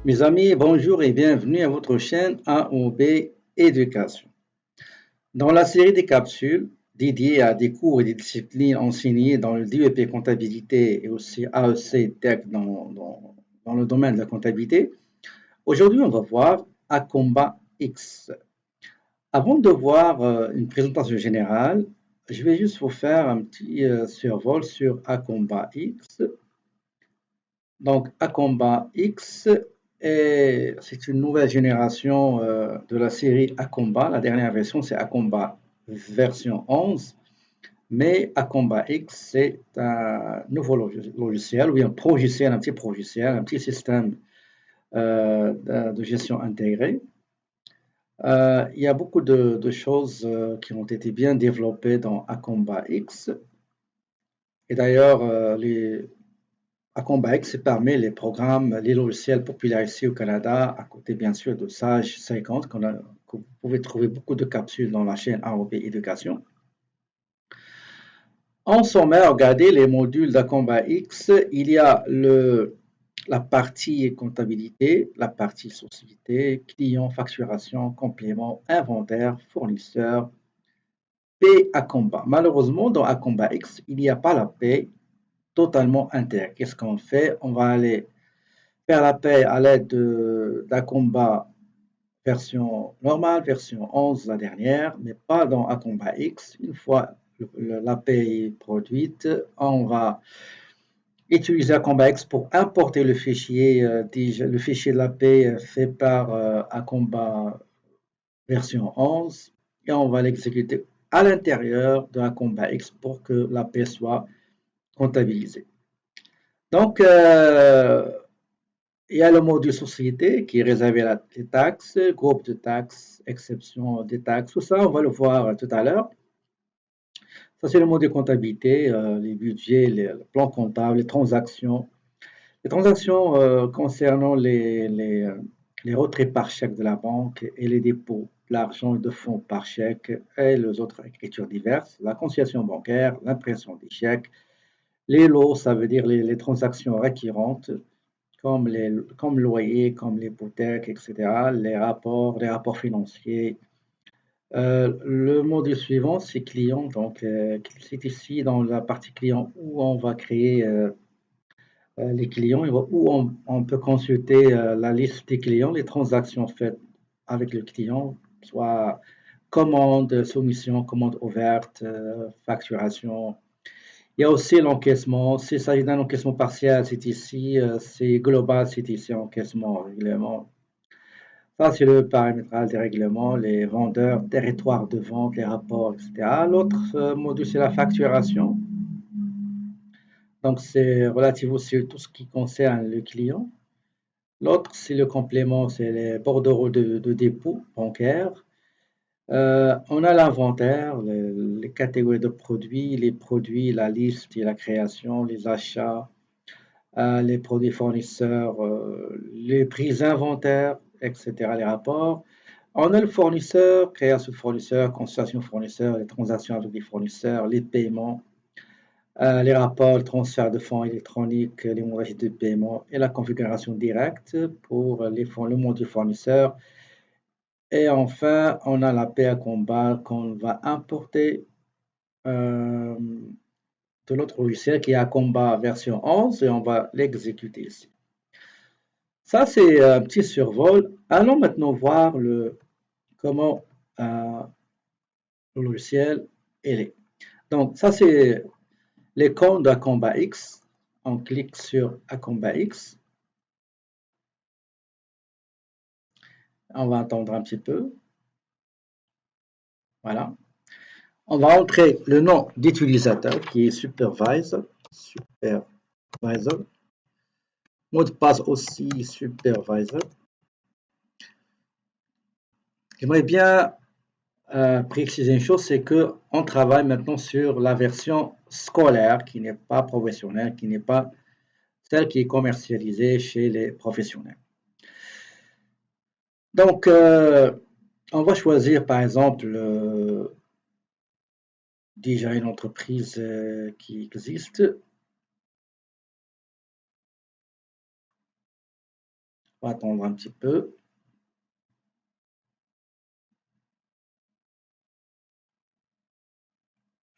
Mes amis, bonjour et bienvenue à votre chaîne AOB Éducation. Dans la série des capsules dédiées à des cours et des disciplines enseignées dans le DEP comptabilité et aussi AEC Tech dans le domaine de la comptabilité, aujourd'hui on va voir Acomba X. Avant de voir une présentation générale, je vais juste vous faire un petit survol sur Acomba X. Donc, Acomba X, c'est une nouvelle génération de la série Acomba. La dernière version, c'est Acomba version 11. Mais Acomba X, c'est un nouveau logiciel, ou un progiciel, un petit progiciel, un petit système de gestion intégrée. Il y a beaucoup de choses qui ont été bien développées dans Acomba X. Et d'ailleurs, Acomba X permet les programmes, les logiciels populaires ici au Canada, à côté bien sûr de Sage 50, que vous pouvez trouver beaucoup de capsules dans la chaîne AOP Éducation. En sommaire, regardez les modules d'Acomba X. Il y a la partie comptabilité, la partie société, client, facturation, complément, inventaire, fournisseur, paie Acomba. Malheureusement, dans Acomba X, il n'y a pas la paie totalement interne. Qu'est-ce qu'on fait? On va aller faire la paie à l'aide d'Acomba version normale, version 11, la dernière, mais pas dans Acomba X. Une fois la paie est produite, on va utiliser Acomba X pour importer le fichier, le fichier de la paie fait par Acomba version 11 et on va l'exécuter à l'intérieur de Acomba X pour que la paie soit comptabilisée. Donc, il y a le module société qui est réservé à les taxes, groupe de taxes, exception des taxes, tout ça, on va le voir tout à l'heure. Ça, c'est le module comptabilité, les budgets, le plan comptable, les transactions. Les transactions concernant les retraits par chèque de la banque et les dépôts d'argent et de fonds par chèque et les autres écritures diverses, la conciliation bancaire, l'impression des chèques, les lots, ça veut dire les transactions récurrentes, comme le loyer, comme l'hypothèque, etc., les rapports financiers. Le module suivant, c'est client. Donc, c'est ici dans la partie client où on va créer les clients, où on peut consulter la liste des clients, les transactions faites avec le client, soit commande, soumission, commande ouverte, facturation. Il y a aussi l'encaissement. S'il s'agit d'un encaissement partiel, c'est ici. C'est global, c'est ici encaissement, règlement. Ça, c'est le paramétrage des règlements, les vendeurs, territoire de vente, les rapports, etc. L'autre module, c'est la facturation. Donc, c'est relatif aussi à tout ce qui concerne le client. L'autre, c'est le complément, c'est les bordereaux de dépôt bancaire. On a l'inventaire, les catégories de produits, les produits, la liste et la création, les achats, les produits fournisseurs, les prix inventaires, etc., les rapports. On a le fournisseur, création fournisseur, consultation fournisseur, les transactions avec les fournisseurs, les paiements, les rapports, le transfert de fonds électroniques, les modalités de paiement et la configuration directe pour le module fournisseur. Et enfin, on a la paie à combat qu'on va importer de notre logiciel qui est à combat version 11 et on va l'exécuter ici. Ça, c'est un petit survol. Allons maintenant voir comment le logiciel est. Donc, ça, c'est l'icône d'Acomba X. On clique sur Acomba X. On va attendre un petit peu. Voilà. On va entrer le nom d'utilisateur qui est supervisor. Supervisor. Mot de passe aussi supervisor. J'aimerais bien préciser une chose, c'est qu'on travaille maintenant sur la version scolaire qui n'est pas professionnelle, qui n'est pas celle qui est commercialisée chez les professionnels. Donc, on va choisir par exemple déjà une entreprise qui existe. On va attendre un petit peu.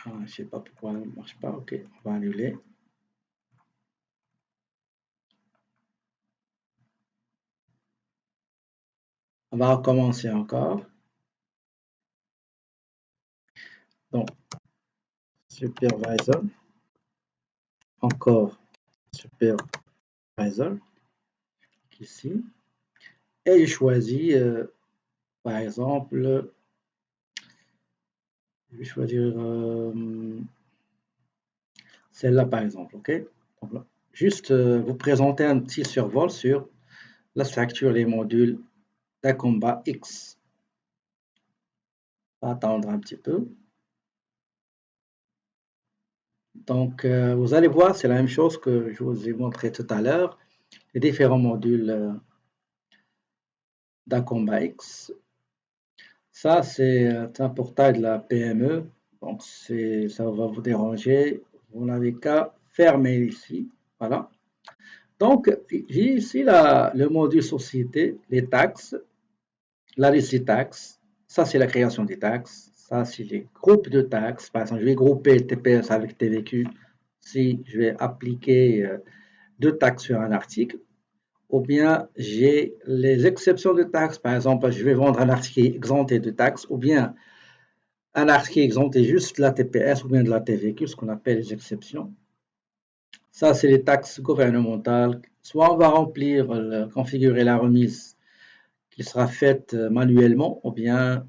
Ah, je ne sais pas pourquoi elle ne marche pas. Ok, on va annuler. On va recommencer encore. Donc, supervisor. Encore supervisor. Ici. Et je choisis, par exemple, je vais choisir celle-là, par exemple. OK? Donc, là, juste vous présenter un petit survol sur la structure des modules d'Acomba X. On va attendre un petit peu. Donc, vous allez voir, c'est la même chose que je vous ai montré tout à l'heure, les différents modules d'Acomba X. Ça, c'est un portail de la PME, donc ça va vous déranger. Vous n'avez qu'à fermer ici. Voilà. Donc, j'ai ici le module société, les taxes, la liste des taxes. Ça, c'est la création des taxes. Ça, c'est les groupes de taxes. Par exemple, je vais grouper TPS avec TVQ si je vais appliquer deux taxes sur un article. Ou bien j'ai les exceptions de taxes. Par exemple, je vais vendre un article exempté de taxes, ou bien un article exempté juste de la TPS ou bien de la TVQ, ce qu'on appelle les exceptions. Ça, c'est les taxes gouvernementales. Soit on va remplir, configurer la remise qui sera faite manuellement, ou bien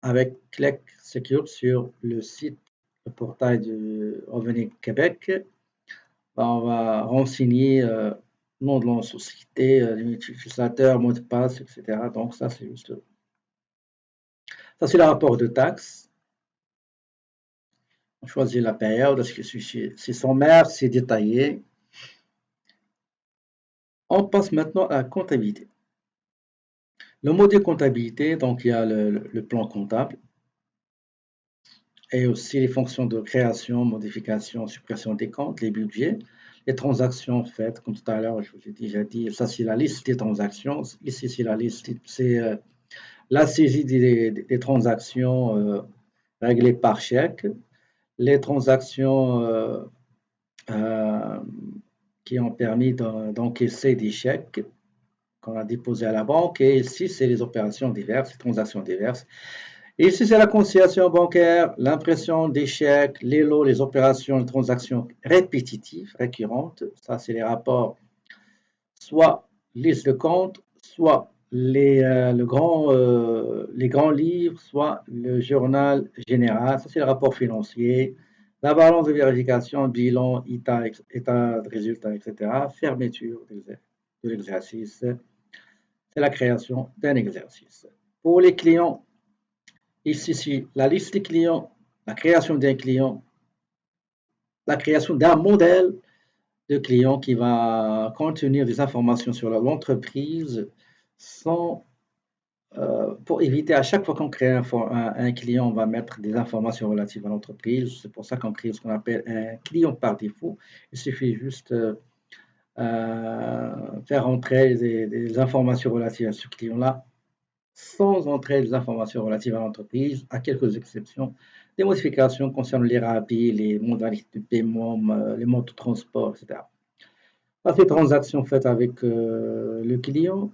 avec Click Secure sur le site, le portail du Revenu Québec, on va renseigner nom de la société, l'utilisateur, mot de passe, etc. Donc ça, c'est juste. Ça, c'est le rapport de taxes. On choisit la période, est-ce que c'est sommaire, c'est détaillé. On passe maintenant à la comptabilité. Le module comptabilité, donc il y a le plan comptable et aussi les fonctions de création, modification, suppression des comptes, les budgets, les transactions faites, comme tout à l'heure, je vous ai déjà dit, ça c'est la liste des transactions. Ici, c'est la liste, c'est la saisie des transactions réglées par chèque, les transactions euh, qui ont permis d'encaisser des chèques qu'on a déposés à la banque. Et ici, c'est les opérations diverses, les transactions diverses. Et ici, c'est la conciliation bancaire, l'impression des chèques, les lots, les opérations, les transactions répétitives, récurrentes. Ça, c'est les rapports, soit liste de compte, soit les grands livres, soit le journal général. Ça, c'est le rapport financier, la balance de vérification, bilan, état de résultat, etc. Fermeture de l'exercice. C'est la création d'un exercice. Pour les clients, ici, la liste des clients, la création d'un client, la création d'un modèle de client qui va contenir des informations sur l'entreprise sans, pour éviter à chaque fois qu'on crée un client, on va mettre des informations relatives à l'entreprise. C'est pour ça qu'on crée ce qu'on appelle un client par défaut. Il suffit juste faire entrer des informations relatives à ce client-là sans entrer des informations relatives à l'entreprise, à quelques exceptions. Des modifications concernant les RAPI, les modalités de paiement, les modes de transport, etc. Ça, c'est transactions faites avec le client,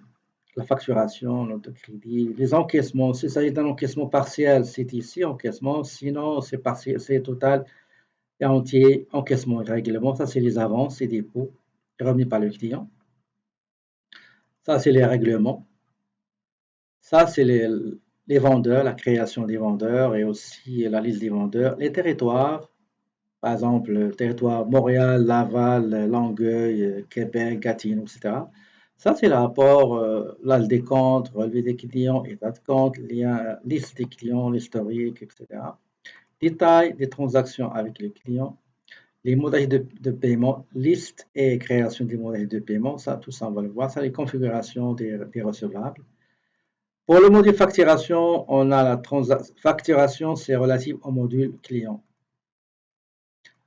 la facturation, note de crédit, les encaissements. S'il s'agit d'un encaissement partiel, c'est ici encaissement. Sinon, c'est partiel, c'est total et entier, encaissement et règlement. Ça, c'est les avances et dépôts remis par le client. Ça, c'est les règlements. Ça, c'est les vendeurs, la création des vendeurs et aussi la liste des vendeurs. Les territoires, par exemple, le territoire Montréal, Laval, Longueuil, Québec, Gatineau, etc. Ça, c'est le rapport, là, le décompte, relevé des clients, état de compte, lien, liste des clients, l'historique, etc. Détail des transactions avec les clients, les modalités de paiement, liste et création des modalités de paiement, ça, tout ça, on va le voir. Ça, les configurations des recevables. Pour le module facturation, on a la facturation, c'est relatif au module client.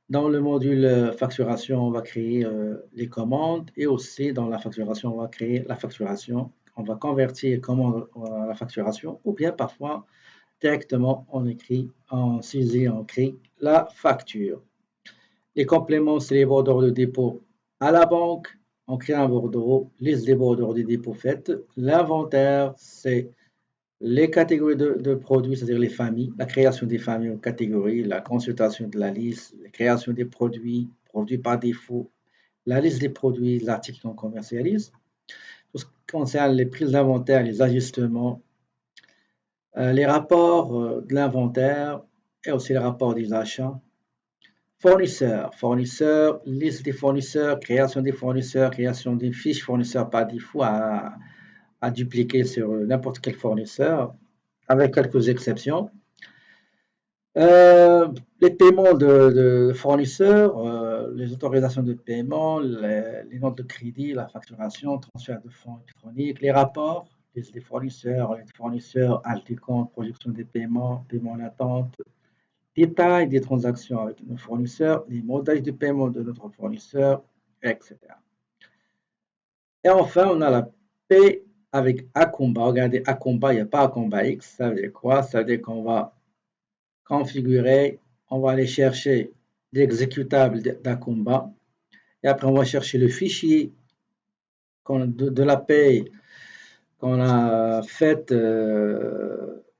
Dans le module facturation, on va créer les commandes et aussi dans la facturation, on va créer la facturation. On va convertir commande à la facturation ou bien parfois directement on écrit, en saisie, on crée la facture. Les compléments, c'est les bordereaux de dépôt à la banque. On crée un bordereau, liste des bordereaux de dépôt faites. L'inventaire, c'est les catégories de produits, c'est-à-dire les familles, la création des familles aux catégories, la consultation de la liste, la création des produits, produits par défaut, la liste des produits, l'article qu'on commercialise. Tout ce qui concerne les prises d'inventaire, les ajustements, les rapports de l'inventaire et aussi les rapports des achats. Fournisseurs, liste des fournisseurs, création des fiches fournisseurs par défaut à dupliquer sur n'importe quel fournisseur, avec quelques exceptions. Les paiements de fournisseurs, les autorisations de paiement, les notes de crédit, la facturation, transfert de fonds électroniques, les rapports, les fournisseurs, actes des comptes, projection des paiements, paiement en attente, détails des transactions avec nos fournisseurs, les modèles de paiement de notre fournisseur, etc. Et enfin, on a la paie avec Akumba. Regardez, Akumba, il n'y a pas Akumba X. Ça veut dire quoi? Ça veut dire qu'on va configurer, on va aller chercher l'exécutable d'Akumba et après on va chercher le fichier de la paie qu'on a fait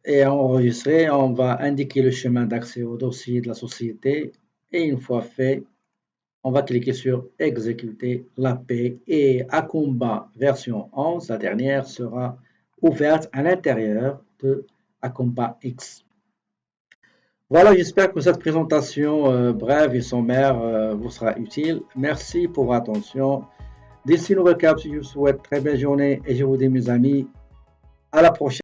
et enregistré. On va indiquer le chemin d'accès au dossier de la société et une fois fait, on va cliquer sur exécuter la paie et Akumba version 11, la dernière, sera ouverte à l'intérieur de Akumba X. Voilà, j'espère que cette présentation brève et sommaire vous sera utile. Merci pour votre attention. D'ici une nouvelle capsule, je vous souhaite très belle journée et je vous dis mes amis, à la prochaine.